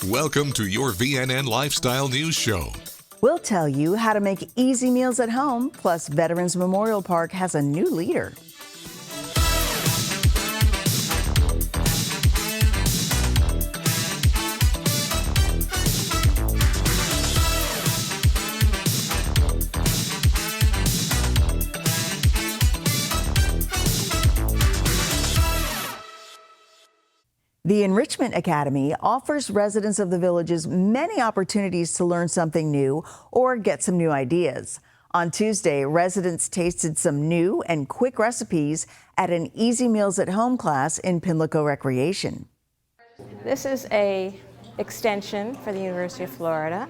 Welcome to your VNN Lifestyle News Show. We'll tell you how to make easy meals at home, plus Veterans Memorial Park has a new leader. The Enrichment Academy offers residents of the villages many opportunities to learn something new or get some new ideas. On Tuesday, residents tasted some new and quick recipes at an Easy Meals at Home class in Pimlico Recreation. This is a extension for the University of Florida,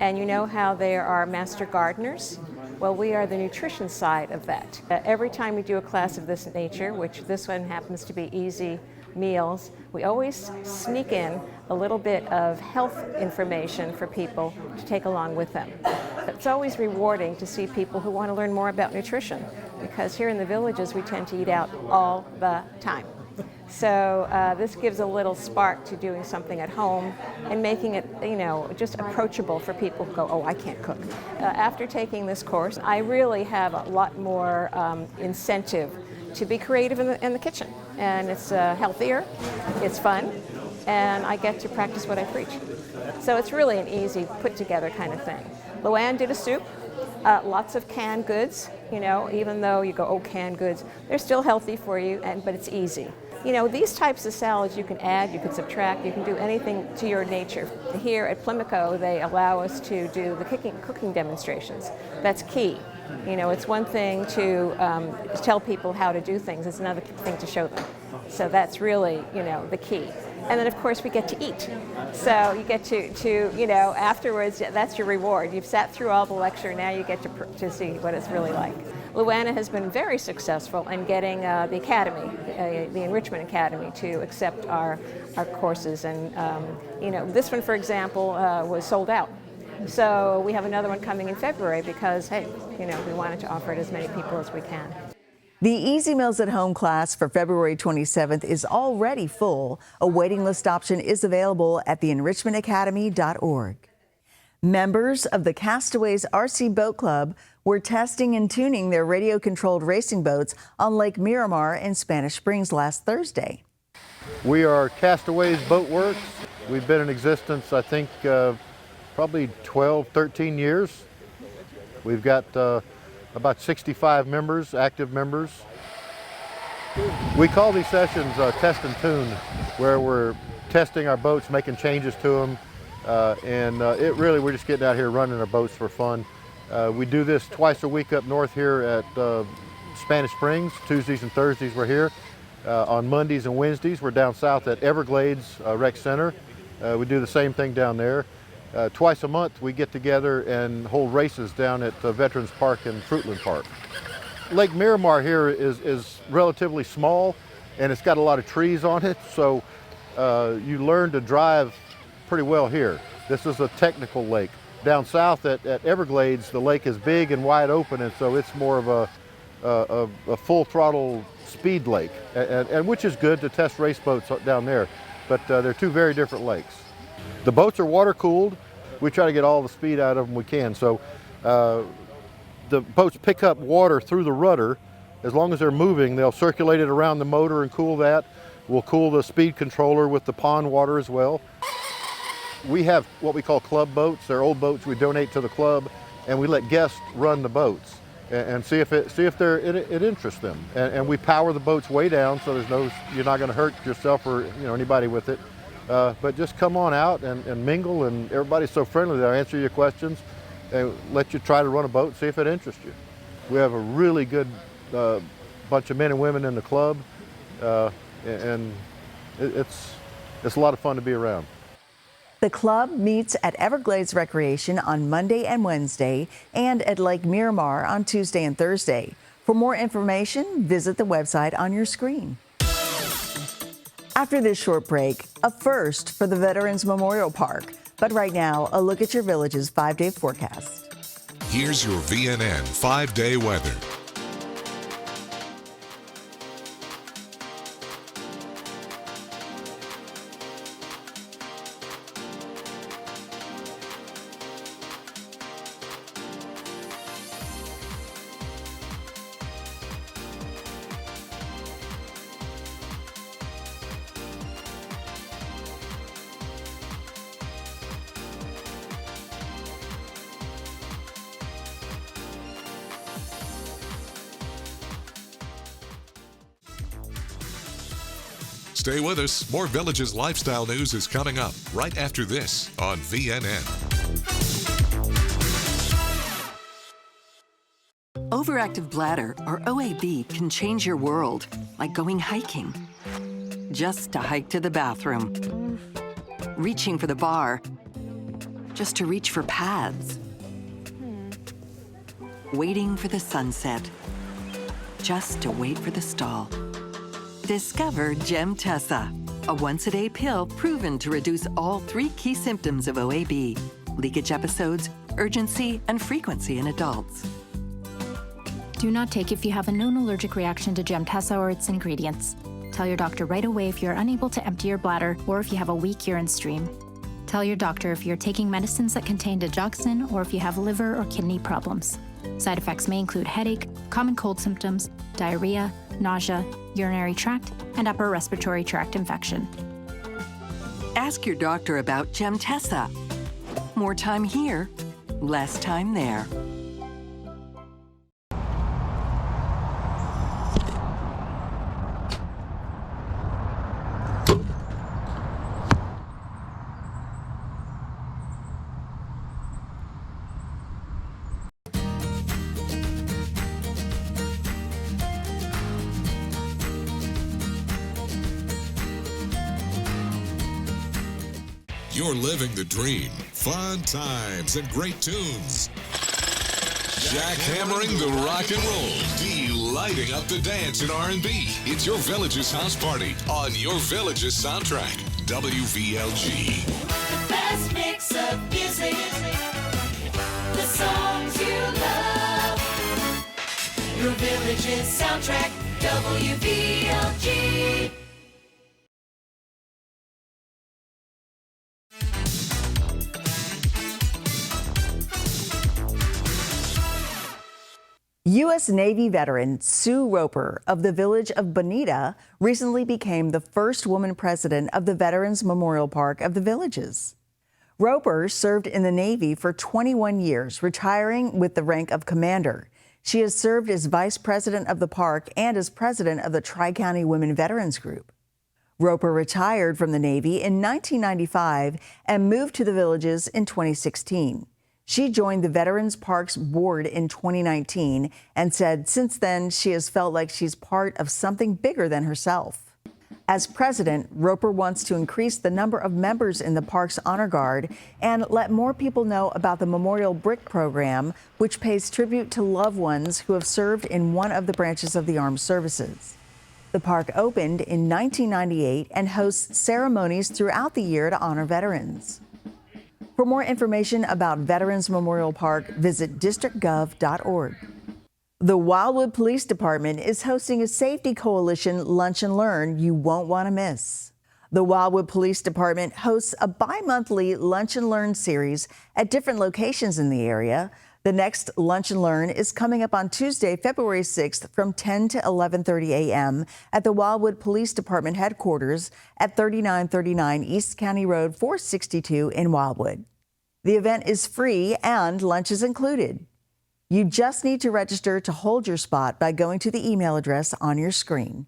and you know how there are master gardeners? Well, we are the nutrition side of that. Every time we do a class of this nature, which this one happens to be Easy Meals, we always sneak in a little bit of health information for people to take along with them. It's always rewarding to see people who want to learn more about nutrition, because here in the villages we tend to eat out all the time. So this gives a little spark to doing something at home and making it, just approachable for people who go, oh, I can't cook. After taking this course, I really have a lot more incentive to be creative in the kitchen. And it's healthier, it's fun, and I get to practice what I preach. So it's really an easy, put-together kind of thing. Luann did a soup, lots of canned goods, even though you go, oh, canned goods, they're still healthy for you, but it's easy. These types of salads you can add, you can subtract, you can do anything to your nature. Here at Pimlico, they allow us to do the cooking demonstrations. That's key. It's one thing to tell people how to do things, it's another thing to show them. So that's really, the key. And then, of course, we get to eat. So you get to afterwards, that's your reward. You've sat through all the lecture, now you get to see what it's really like. Luana has been very successful in getting the Academy, the Enrichment Academy, to accept our courses. And, this one, for example, was sold out. So we have another one coming in February because, hey, we wanted to offer it to as many people as we can. The Easy Meals at Home class for February 27th is already full. A waiting list option is available at theenrichmentacademy.org. Members of the Castaways RC Boat Club were testing and tuning their radio-controlled racing boats on Lake Miramar in Spanish Springs last Thursday. We are Castaways Boat Works. We've been in existence, I think, probably 12, 13 years. We've got about 65 members, active members. We call these sessions test and tune, where we're testing our boats, making changes to them, we're just getting out here running our boats for fun. We do this twice a week up north here at Spanish Springs. Tuesdays and Thursdays we're here. On Mondays and Wednesdays we're down south at Everglades Rec Center. We do the same thing down there. Twice a month we get together and hold races down at Veterans Park and Fruitland Park. Lake Miramar here is relatively small, and it's got a lot of trees on it, so you learn to drive pretty well here. This is a technical lake. Down south at Everglades, the lake is big and wide open, and so it's more of a full throttle speed lake, and which is good to test race boats down there, but they're two very different lakes. The boats are water cooled. We try to get all the speed out of them we can. So the boats pick up water through the rudder. As long as they're moving, they'll circulate it around the motor and cool that. We'll cool the speed controller with the pond water as well. We have what we call club boats. They're old boats we donate to the club, and we let guests run the boats and see if it interests them. And we power the boats way down, so you're not going to hurt yourself or anybody with it. But just come on out and mingle, and everybody's so friendly. They'll answer your questions and let you try to run a boat and see if it interests you. We have a really good bunch of men and women in the club, and it's a lot of fun to be around. The club meets at Everglades Recreation on Monday and Wednesday and at Lake Miramar on Tuesday and Thursday. For more information, visit the website on your screen. After this short break, a first for the Veterans Memorial Park. But right now, a look at your village's 5-day forecast. Here's your VNN 5-day weather. Stay with us. More Villages lifestyle news is coming up right after this on VNN. Overactive bladder, or OAB, can change your world, like going hiking. Just to hike to the bathroom. Reaching for the bar, just to reach for pads. Waiting for the sunset, just to wait for the stall. Discover Gemtesa, a once-a-day pill proven to reduce all 3 key symptoms of OAB: leakage episodes, urgency, and frequency in adults. Do not take if you have a known allergic reaction to Gemtesa or its ingredients. Tell your doctor right away if you're unable to empty your bladder or if you have a weak urine stream. Tell your doctor if you're taking medicines that contain digoxin or if you have liver or kidney problems. Side effects may include headache, common cold symptoms, diarrhea, nausea, urinary tract, and upper respiratory tract infection. Ask your doctor about Gemtesa. More time here, less time there. You're living the dream. Fun times and great tunes. Jackhammering the rock and roll. Delighting up the dance in R&B. It's your Villages house party on your Villages soundtrack. WVLG. The best mix of music. The songs you love. Your Villages soundtrack. WVLG. U.S. Navy veteran Sue Roper of the village of Bonita recently became the first woman president of the Veterans Memorial Park of the Villages. Roper served in the Navy for 21 years, retiring with the rank of commander. She has served as vice president of the park and as president of the Tri-County Women Veterans Group. Roper retired from the Navy in 1995 and moved to the Villages in 2016. She joined the Veterans Parks Board in 2019 and said since then she has felt like she's part of something bigger than herself. As president, Roper wants to increase the number of members in the Parks Honor Guard and let more people know about the Memorial Brick Program, which pays tribute to loved ones who have served in one of the branches of the armed services. The park opened in 1998 and hosts ceremonies throughout the year to honor veterans. For more information about Veterans Memorial Park, visit districtgov.org. The Wildwood Police Department is hosting a safety coalition lunch and learn you won't want to miss. The Wildwood Police Department hosts a bi-monthly lunch and learn series at different locations in the area. The next lunch and learn is coming up on Tuesday, February 6th from 10 to 11:30 a.m. at the Wildwood Police Department headquarters at 3939 East County Road 462 in Wildwood. The event is free and lunch is included. You just need to register to hold your spot by going to the email address on your screen.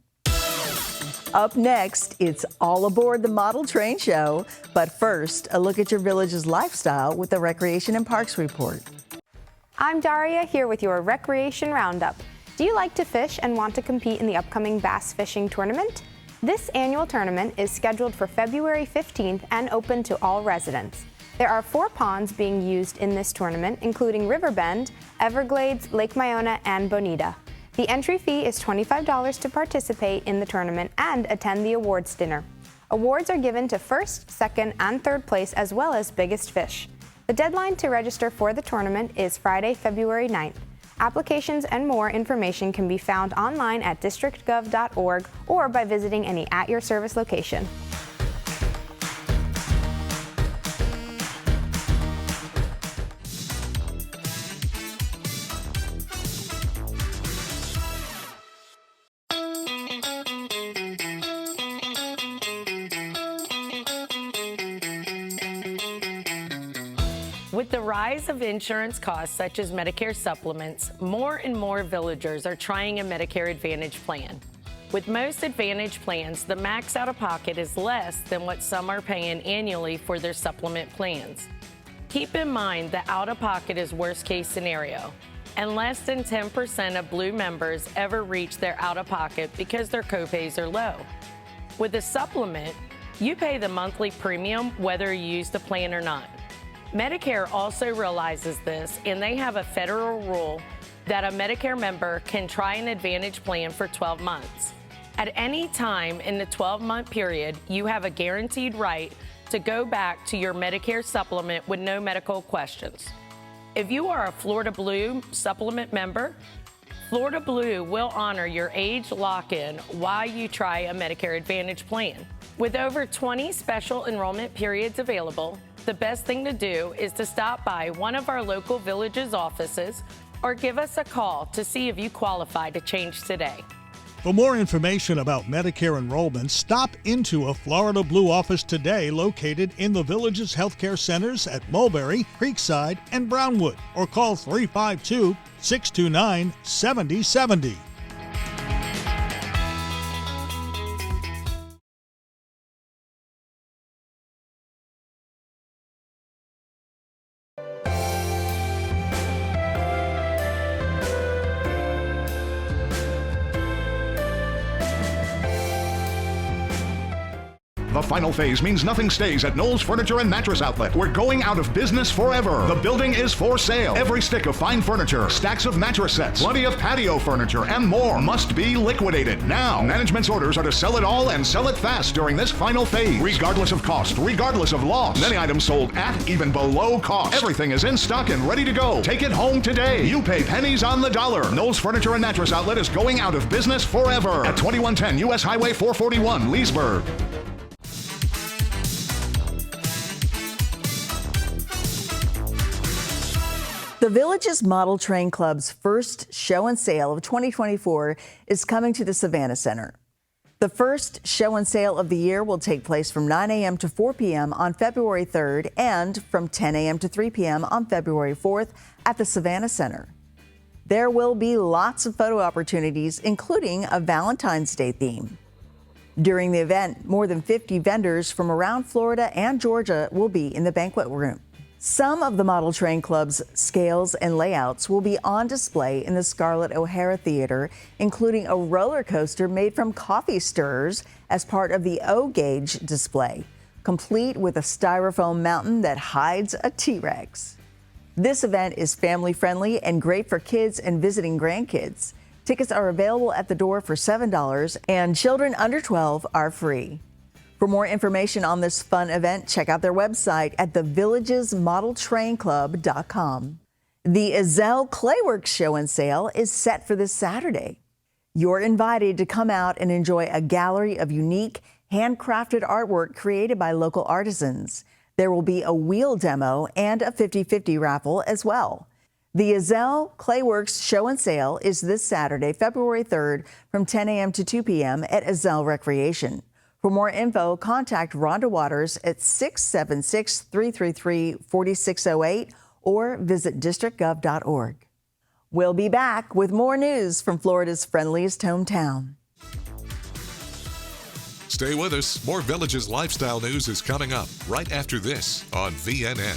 Up next, it's all aboard the Model Train Show. But first, a look at your village's lifestyle with the Recreation and Parks Report. I'm Daria here with your Recreation Roundup. Do you like to fish and want to compete in the upcoming bass fishing tournament? This annual tournament is scheduled for February 15th and open to all residents. There are 4 ponds being used in this tournament, including Riverbend, Everglades, Lake Myona, and Bonita. The entry fee is $25 to participate in the tournament and attend the awards dinner. Awards are given to first, second, and third place as well as biggest fish. The deadline to register for the tournament is Friday, February 9th. Applications and more information can be found online at districtgov.org or by visiting any At Your Service location. With the rise of insurance costs such as Medicare supplements, more and more villagers are trying a Medicare Advantage plan. With most Advantage plans, the max out-of-pocket is less than what some are paying annually for their supplement plans. Keep in mind the out-of-pocket is worst-case scenario, and less than 10% of Blue members ever reach their out-of-pocket because their copays are low. With a supplement, you pay the monthly premium whether you use the plan or not. Medicare also realizes this, and they have a federal rule that a Medicare member can try an Advantage plan for 12 months. At any time in the 12-month period, you have a guaranteed right to go back to your Medicare supplement with no medical questions. If you are a Florida Blue supplement member, Florida Blue will honor your age lock-in while you try a Medicare Advantage plan. With over 20 special enrollment periods available, the best thing to do is to stop by one of our local Villages offices or give us a call to see if you qualify to change today. For more information about Medicare enrollment, stop into a Florida Blue office today located in the Villages Healthcare Centers at Mulberry, Creekside, and Brownwood, or call 352-629-7070. The final phase means nothing stays at Knoll's Furniture and Mattress Outlet. We're going out of business forever. The building is for sale. Every stick of fine furniture, stacks of mattress sets, plenty of patio furniture, and more must be liquidated now. Management's orders are to sell it all and sell it fast during this final phase, regardless of cost, regardless of loss. Many items sold at, even below cost. Everything is in stock and ready to go. Take it home today. You pay pennies on the dollar. Knoll's Furniture and Mattress Outlet is going out of business forever at 2110 U.S. Highway 441, Leesburg. The Villages Model Train Club's first show and sale of 2024 is coming to the Savannah Center. The first show and sale of the year will take place from 9 a.m. to 4 p.m. on February 3rd and from 10 a.m. to 3 p.m. on February 4th at the Savannah Center. There will be lots of photo opportunities, including a Valentine's Day theme. During the event, more than 50 vendors from around Florida and Georgia will be in the banquet room. Some of the Model Train Club's scales and layouts will be on display in the Scarlett O'Hara Theater, including a roller coaster made from coffee stirrers as part of the O-Gauge display, complete with a styrofoam mountain that hides a T-Rex. This event is family-friendly and great for kids and visiting grandkids. Tickets are available at the door for $7, and children under 12 are free. For more information on this fun event, check out their website at thevillagesmodeltrainclub.com. The Ezell Clayworks Show and Sale is set for this Saturday. You're invited to come out and enjoy a gallery of unique, handcrafted artwork created by local artisans. There will be a wheel demo and a 50-50 raffle as well. The Ezell Clayworks Show and Sale is this Saturday, February 3rd from 10 a.m. to 2 p.m. at Ezell Recreation. For more info, contact Rhonda Waters at 676-333-4608 or visit districtgov.org. We'll be back with more news from Florida's friendliest hometown. Stay with us. More Villages lifestyle news is coming up right after this on VNN.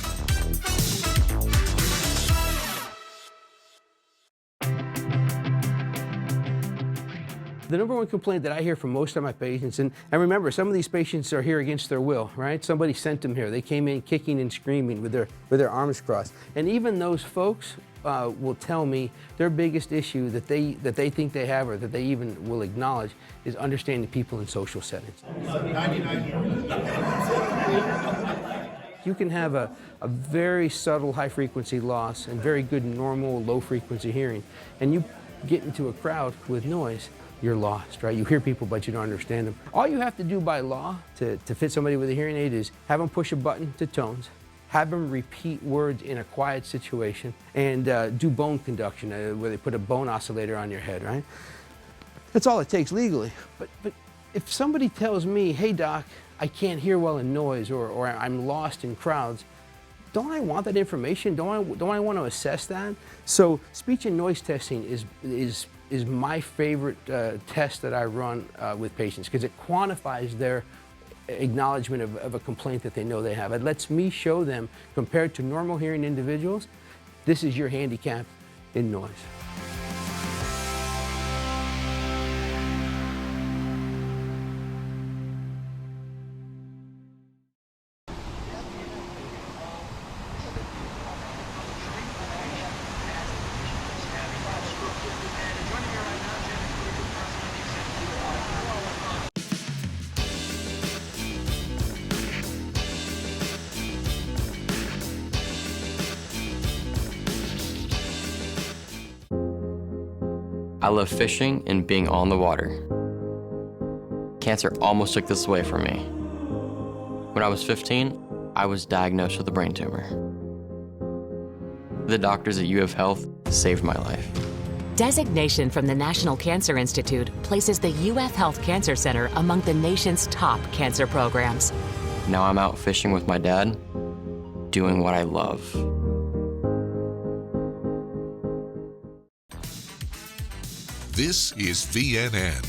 The number one complaint that I hear from most of my patients, and remember, some of these patients are here against their will, right? Somebody sent them here. They came in kicking and screaming with their arms crossed. And even those folks will tell me their biggest issue that they think they have, or that they even will acknowledge, is understanding people in social settings. You can have a very subtle high-frequency loss and very good normal low-frequency hearing, and you get into a crowd with noise, you're lost, right? You hear people, but you don't understand them. All you have to do by law to fit somebody with a hearing aid is have them push a button to tones, have them repeat words in a quiet situation, and do bone conduction, where they put a bone oscillator on your head, right? That's all it takes legally. But if somebody tells me, hey doc, I can't hear well in noise, or I'm lost in crowds, don't I want that information? Don't I want to assess that? So speech and noise testing is is my favorite test that I run with patients because it quantifies their acknowledgement of a complaint that they know they have. It lets me show them, compared to normal hearing individuals, this is your handicap in noise. I love fishing and being on the water. Cancer almost took this away from me. When I was 15, I was diagnosed with a brain tumor. The doctors at UF Health saved my life. Designation from the National Cancer Institute places the UF Health Cancer Center among the nation's top cancer programs. Now I'm out fishing with my dad, doing what I love. This is VNN.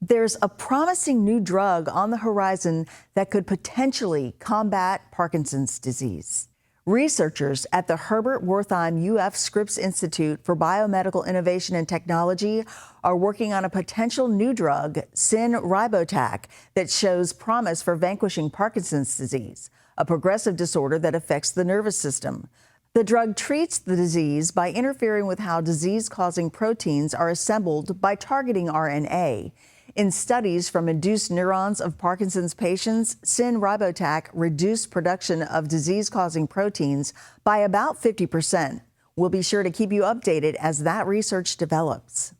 There's a promising new drug on the horizon that could potentially combat Parkinson's disease. Researchers at the Herbert Wertheim UF Scripps Institute for Biomedical Innovation and Technology are working on a potential new drug, Cinribotac, that shows promise for vanquishing Parkinson's disease, a progressive disorder that affects the nervous system. The drug treats the disease by interfering with how disease-causing proteins are assembled by targeting RNA. In studies from induced neurons of Parkinson's patients, Cinribotac reduced production of disease-causing proteins by about 50%. We'll be sure to keep you updated as that research develops.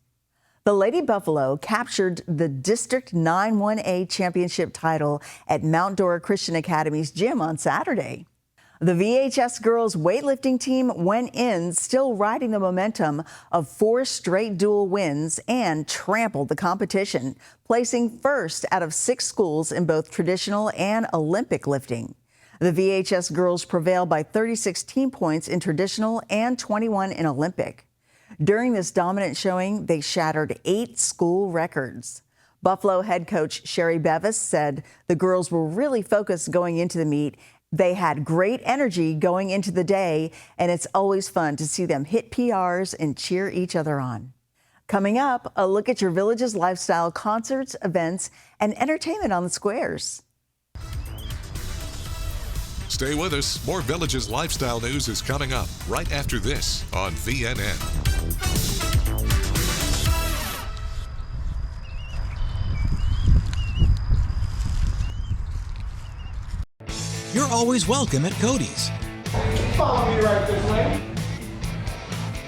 The Lady Buffalo captured the District 9-1A championship title at Mount Dora Christian Academy's gym on Saturday. The VHS girls weightlifting team went in, still riding the momentum of 4 straight dual wins, and trampled the competition, placing first out of 6 schools in both traditional and Olympic lifting. The VHS girls prevailed by 36 team points in traditional and 21 in Olympic. During this dominant showing, they shattered 8 school records. Buffalo head coach Sherry Bevis said the girls were really focused going into the meet. They had great energy going into the day, and it's always fun to see them hit PRs and cheer each other on. Coming up, a look at your village's lifestyle concerts, events, and entertainment on the squares. Stay with us. More Village's lifestyle news is coming up right after this on VNN. You're always welcome at Cody's. Follow me right this way.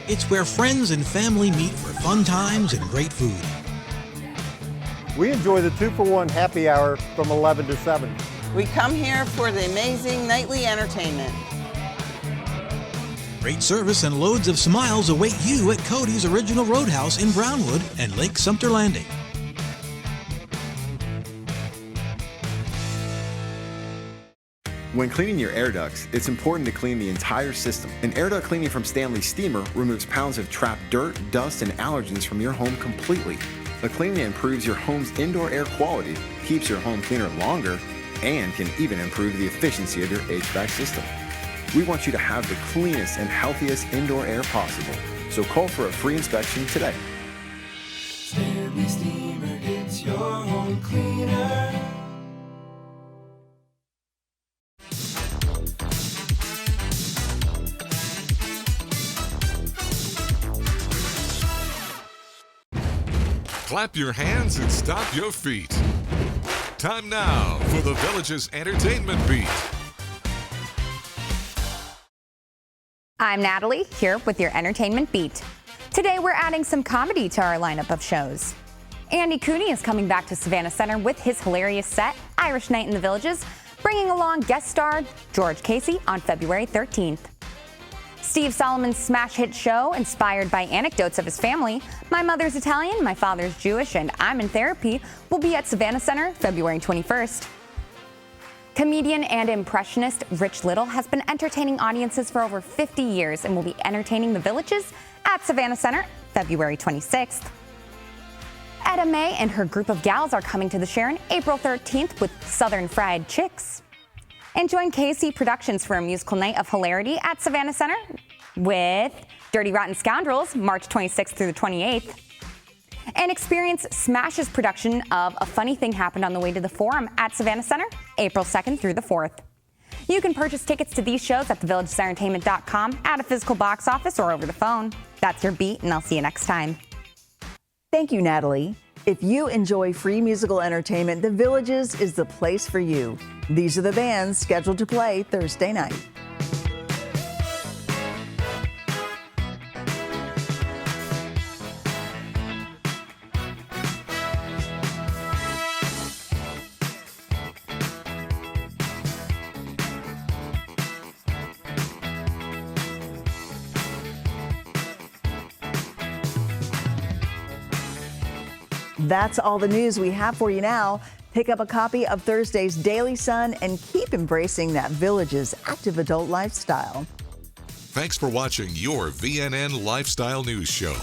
It's where friends and family meet for fun times and great food. We enjoy the 2-for-1 happy hour from 11 to 7. We come here for the amazing nightly entertainment. Great service and loads of smiles await you at Cody's Original Roadhouse in Brownwood and Lake Sumter Landing. When cleaning your air ducts, it's important to clean the entire system. An air duct cleaning from Stanley Steamer removes pounds of trapped dirt, dust, and allergens from your home completely. The cleaning improves your home's indoor air quality, keeps your home cleaner longer, and can even improve the efficiency of your HVAC system. We want you to have the cleanest and healthiest indoor air possible. So call for a free inspection today. Stanley Steamer gets your home cleaner. Clap your hands and stomp your feet. Time now for the Village's Entertainment Beat. I'm Natalie, here with your Entertainment Beat. Today we're adding some comedy to our lineup of shows. Andy Cooney is coming back to Savannah Center with his hilarious set, Irish Night in the Villages, bringing along guest star George Casey on February 13th. Steve Solomon's smash hit show, inspired by anecdotes of his family, My Mother's Italian, My Father's Jewish, and I'm in Therapy, will be at Savannah Center February 21st. Comedian and impressionist Rich Little has been entertaining audiences for over 50 years and will be entertaining the Villages at Savannah Center February 26th. Etta May and her group of gals are coming to the Sharon April 13th with Southern Fried Chicks. And join KC Productions for a musical night of hilarity at Savannah Center with Dirty Rotten Scoundrels March 26th through the 28th. And experience Smash's production of A Funny Thing Happened on the Way to the Forum at Savannah Center April 2nd through the 4th. You can purchase tickets to these shows at thevillagesentertainment.com, at a physical box office, or over the phone. That's your beat, and I'll see you next time. Thank you, Natalie. If you enjoy free musical entertainment, The Villages is the place for you. These are the bands scheduled to play Thursday night. That's all the news we have for you now. Pick up a copy of Thursday's Daily Sun and keep embracing that Village's active adult lifestyle. Thanks for watching your VNN Lifestyle News Show.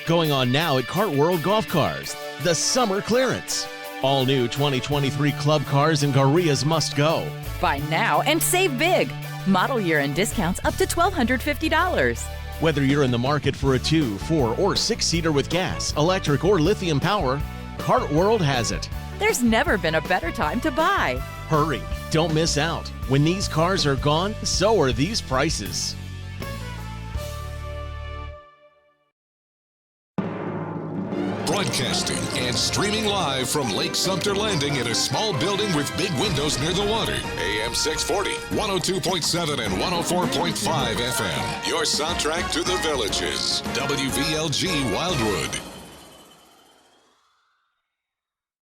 going on now at Kart World Golf Cars, the summer clearance. All new 2023 club cars and Garrias must go. Buy now and save big. Model year and discounts up to $1,250. Whether you're in the market for a 2, 4, or 6-seater with gas, electric, or lithium power, Kart World has it. There's never been a better time to buy. Hurry, don't miss out. When these cars are gone, so are these prices. Broadcasting and streaming live from Lake Sumter Landing in a small building with big windows near the water. AM 640, 102.7 and 104.5 FM. Your soundtrack to the Villages. WVLG Wildwood.